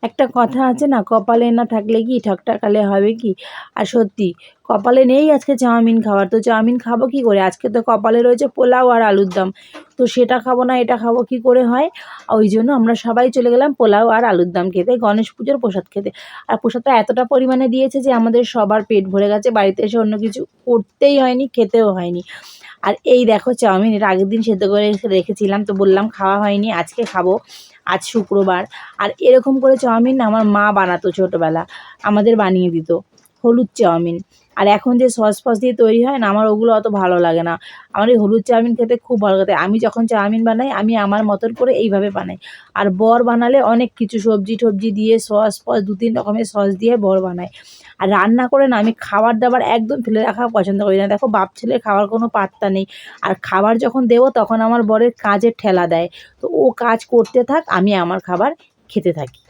একটা কথা আছে না, কপালে না থাকলে কি ঠকঠাকালে হবে কি। আর সত্যি কপালে নেই আজকে চাউমিন খাওয়ার, তো চাউমিন খাবো কি করে। আজকে তো কপালে রয়েছে পোলাও আর আলুর দম, তো সেটা খাবো না এটা খাবো কি করে হয়। ওই জন্য আমরা সবাই চলে গেলাম পোলাও আর আলুর দম খেতে, গণেশ পুজোর প্রসাদ খেতে। আর প্রসাদটা এতটা পরিমাণে দিয়েছে যে আমাদের সবার পেট ভরে গেছে, বাড়িতে এসে অন্য কিছু করতেই হয়নি, খেতেও হয়নি। আর এই দেখো চাউমিন, এর আগের দিন সেদ্ধ করে রেখেছিলাম, তো বললাম খাওয়া হয়নি, আজকে খাবো, আজ শুক্রবার। আর এরকম করে চাউমিন আমার মা বানাতো ছোটোবেলা, আমাদের বানিয়ে দিত হলুদ চাউমিন। আর এখন যে সস ফস দিয়ে তৈরি হয় না, আমার ওগুলো অত ভালো লাগে না। আমার এই হলুদ চাউমিন খেতে খুব ভালো লাগে। আমি যখন চাউমিন বানাই আমি আমার মতন করে এইভাবে বানাই। আর বর বানালে অনেক কিছু সবজি টবজি দিয়ে সস ফস 2-3 রকমের সস দিয়ে বর বানায়। আর রান্না করে না আমি খাবার দাবার একদম ফেলে রাখা পছন্দ করি না। দেখো বাপ ছেলের খাওয়ার কোনো পাত্তা নেই। আর খাবার যখন দেবো তখন আমার বরের কাজের ঠেলা দেয়, তো ও কাজ করতে থাক, আমি আমার খাবার খেতে থাকি।